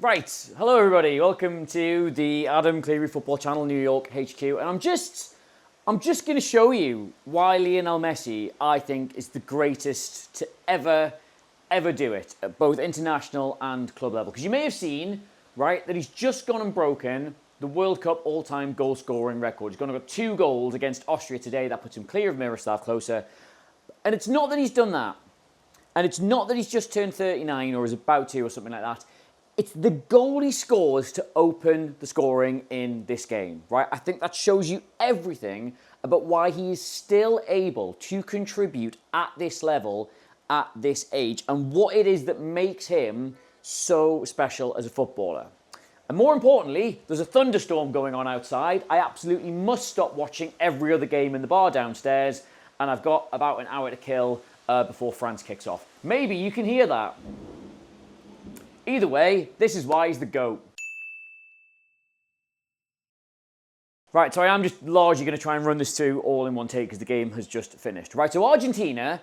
Right, hello everybody. Welcome to the Clery Football Channel New York HQ, and I'm just going to show you why Lionel Messi, I think, is the greatest to ever do it at both international and club level. Because you may have seen, right, that he's just gone and broken the World Cup all-time goal scoring record. He's gone and got 2 goals against Austria today. That puts him clear of Miroslav Klose. And it's not that he's done that, and it's not that he's just turned 39 or is about to or something like that. It's the goal he scores to open the scoring in this game, right? I think that shows you everything about why he is still able to contribute at this level, at this age, and what it is that makes him so special as a footballer. And more importantly, there's a thunderstorm going on outside. I absolutely must stop watching every other game in the bar downstairs, and I've got about an hour to kill before France kicks off. Maybe you can hear that. Either way, this is why he's the GOAT. Right, so I am just largely going to try and run this through all in one take because the game has just finished. Right, so Argentina,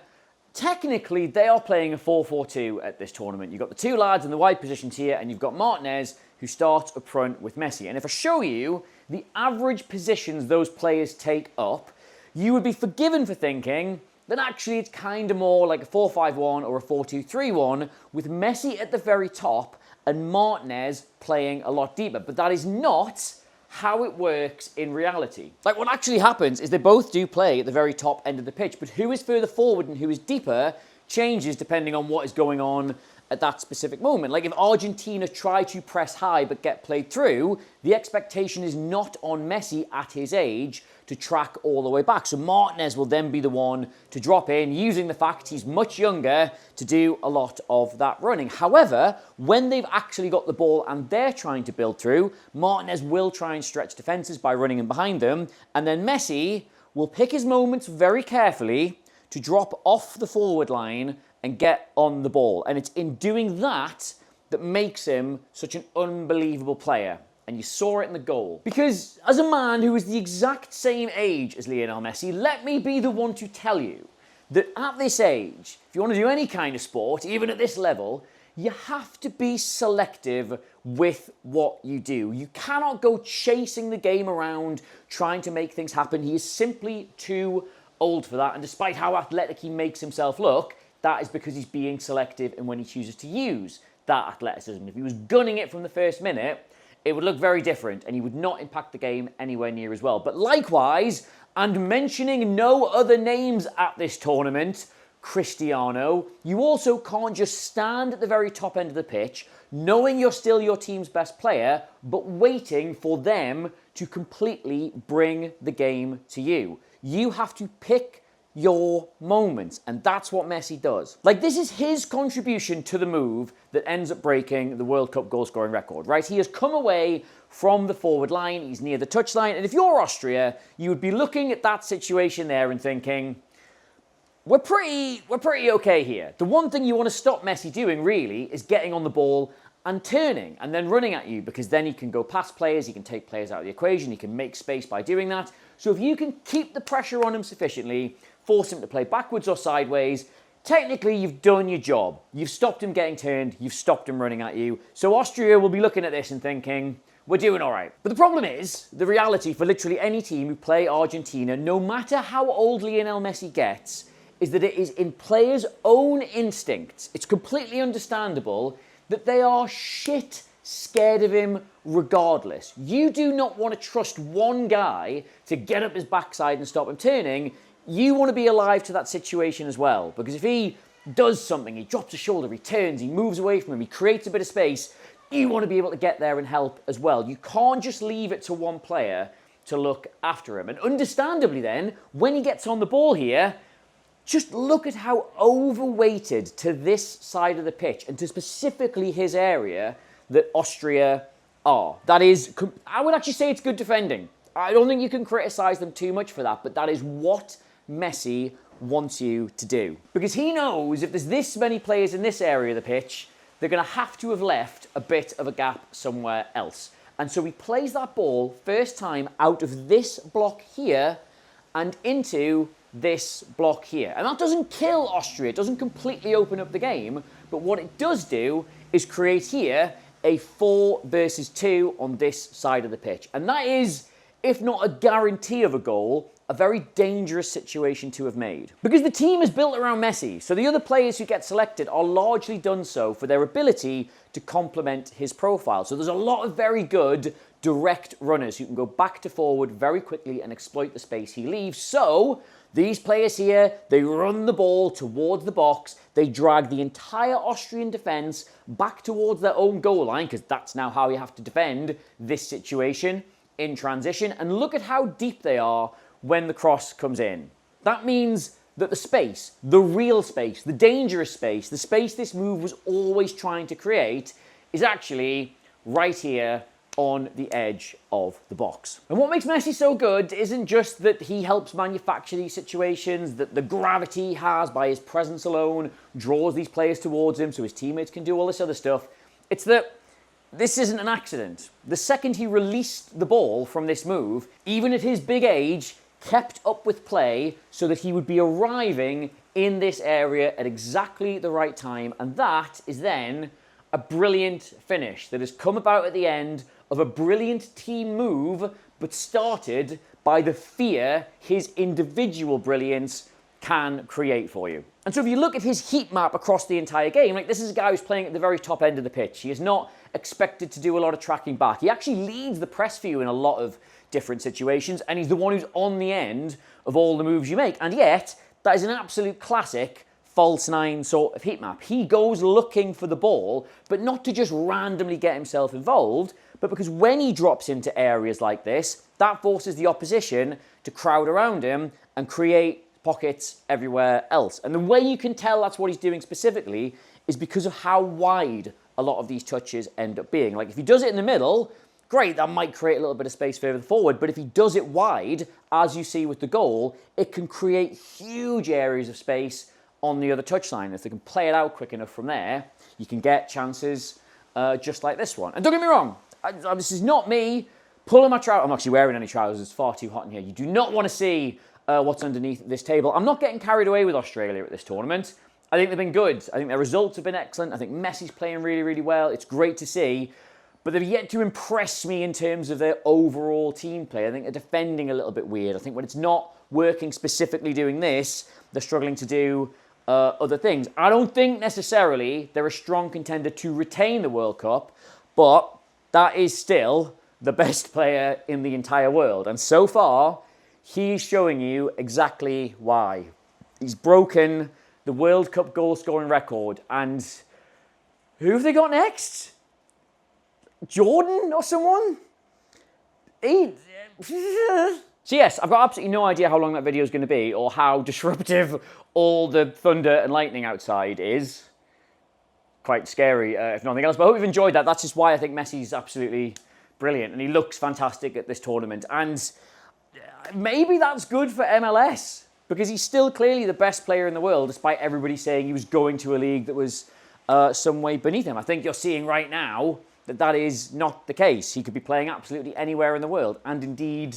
technically they are playing a 4-4-2 at this tournament. You've got the 2 lads in the wide positions here, and you've got Martinez, who starts up front with Messi. And if I show you the average positions those players take up, you would be forgiven for thinking that actually it's kind of more like a 4-5-1 or a 4-2-3-1 with Messi at the very top and Martinez playing a lot deeper. But that is not how it works in reality. Like, what actually happens is they both do play at the very top end of the pitch, but who is further forward and who is deeper changes depending on what is going on at that specific moment. Like, if Argentina try to press high but get played through, the expectation is not on Messi at his age to track all the way back. So Martinez will then be the one to drop in, using the fact he's much younger to do a lot of that running. However, when they've actually got the ball and they're trying to build through, Martinez will try and stretch defences by running in behind them, and then Messi will pick his moments very carefully to drop off the forward line and get on the ball. And it's in doing that that makes him such an unbelievable player. And you saw it in the goal. Because as a man who is the exact same age as Lionel Messi, let me be the one to tell you that at this age, if you want to do any kind of sport, even at this level, you have to be selective with what you do. You cannot go chasing the game around, trying to make things happen. He is simply too old for that. And despite how athletic he makes himself look, that is because he's being selective in when he chooses to use that athleticism. If he was gunning it from the first minute, it would look very different and he would not impact the game anywhere near as well. But likewise, and mentioning no other names at this tournament, Cristiano, you also can't just stand at the very top end of the pitch, knowing you're still your team's best player, but waiting for them to completely bring the game to you. You have to pick your moments, and that's what Messi does. Like, this is his contribution to the move that ends up breaking the World Cup goal-scoring record, right? He has come away from the forward line, he's near the touchline, and if you're Austria, you would be looking at that situation there and thinking, we're pretty okay here. The one thing you want to stop Messi doing, really, is getting on the ball and turning and then running at you, because then he can go past players, he can take players out of the equation, he can make space by doing that. So if you can keep the pressure on him sufficiently, force him to play backwards or sideways, technically you've done your job. You've stopped him getting turned, you've stopped him running at you. So Austria will be looking at this and thinking, we're doing all right. But the problem is, the reality for literally any team who play Argentina, no matter how old Lionel Messi gets, is that it is in players' own instincts. It's completely understandable that they are shit scared of him regardless. You do not want to trust one guy to get up his backside and stop him turning. You want to be alive to that situation as well, because if he does something, he drops a shoulder, he turns, he moves away from him, he creates a bit of space, you want to be able to get there and help as well. You can't just leave it to one player to look after him. And understandably then, when he gets on the ball here, just look at how overweighted to this side of the pitch and to specifically his area that Austria are. That is, I would actually say it's good defending. I don't think you can criticise them too much for that, but that is what Messi wants you to do. Because he knows if there's this many players in this area of the pitch, they're going to have to have left a bit of a gap somewhere else. And so he plays that ball first time out of this block here and into this block here. And that doesn't kill Austria, it doesn't completely open up the game, but what it does do is create here a 4 versus 2 on this side of the pitch. And that is, if not a guarantee of a goal, a very dangerous situation to have made. Because the team is built around Messi, so the other players who get selected are largely done so for their ability to complement his profile. So there's a lot of very good direct runners who can go back to forward very quickly and exploit the space he leaves. So these players here, they run the ball towards the box, they drag the entire Austrian defence back towards their own goal line, because that's now how you have to defend this situation in transition. And look at how deep they are when the cross comes in. That means that the space, the real space, the dangerous space, the space this move was always trying to create, is actually right here on the edge of the box. And what makes Messi so good isn't just that he helps manufacture these situations, that the gravity he has by his presence alone draws these players towards him so his teammates can do all this other stuff. It's that this isn't an accident. The second he released the ball from this move, even at his big age, kept up with play so that he would be arriving in this area at exactly the right time. And that is then a brilliant finish that has come about at the end of a brilliant team move, but started by the fear his individual brilliance can create for you. And so if you look at his heat map across the entire game, like, this is a guy who's playing at the very top end of the pitch. He is not expected to do a lot of tracking back. He actually leads the press for you in a lot of different situations, and he's the one who's on the end of all the moves you make. And yet, that is an absolute classic false nine sort of heat map. He goes looking for the ball, but not to just randomly get himself involved, but because when he drops into areas like this, that forces the opposition to crowd around him and create pockets everywhere else. And the way you can tell that's what he's doing specifically is because of how wide a lot of these touches end up being. Like, if he does it in the middle, great, that might create a little bit of space further forward, but if he does it wide, as you see with the goal, it can create huge areas of space on the other touchline. If they can play it out quick enough from there, you can get chances just like this one. And don't get me wrong, this is not me pulling my trousers. I'm actually wearing any trousers, it's far too hot in here. You do not want to see what's underneath this table. I'm not getting carried away with Australia at this tournament. I think they've been good. I think their results have been excellent. I think Messi's playing really, really well. It's great to see. But they've yet to impress me in terms of their overall team play. I think they're defending a little bit weird. I think when it's not working specifically doing this, they're struggling to do other things. I don't think necessarily they're a strong contender to retain the World Cup, but that is still the best player in the entire world. And so far, he's showing you exactly why. He's broken the World Cup goal-scoring record. And who have they got next? Jordan or someone? So yes, I've got absolutely no idea how long that video is going to be or how disruptive all the thunder and lightning outside is. Quite scary, if nothing else. But I hope you've enjoyed that. That's just why I think Messi's absolutely brilliant. And he looks fantastic at this tournament. And maybe that's good for MLS, because he's still clearly the best player in the world, despite everybody saying he was going to a league that was some way beneath him. I think you're seeing right now that that is not the case. He could be playing absolutely anywhere in the world, and indeed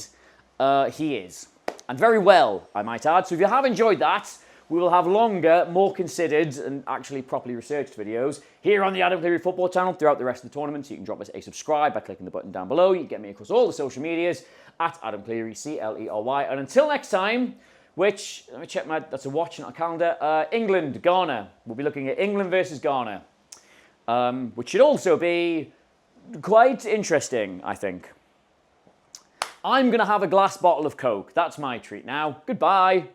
he is. And very well, I might add. So if you have enjoyed that, we will have longer, more considered, and actually properly researched videos here on the Adam Clery Football Channel throughout the rest of the tournament. So you can drop us a subscribe by clicking the button down below. You can get me across all the social medias at Adam Clery, C-L-E-R-Y. And until next time, which, let me check that's a watch, not a calendar, England, Ghana. We'll be looking at England versus Ghana, which should also be quite interesting, I think. I'm going to have a glass bottle of Coke. That's my treat now. Goodbye.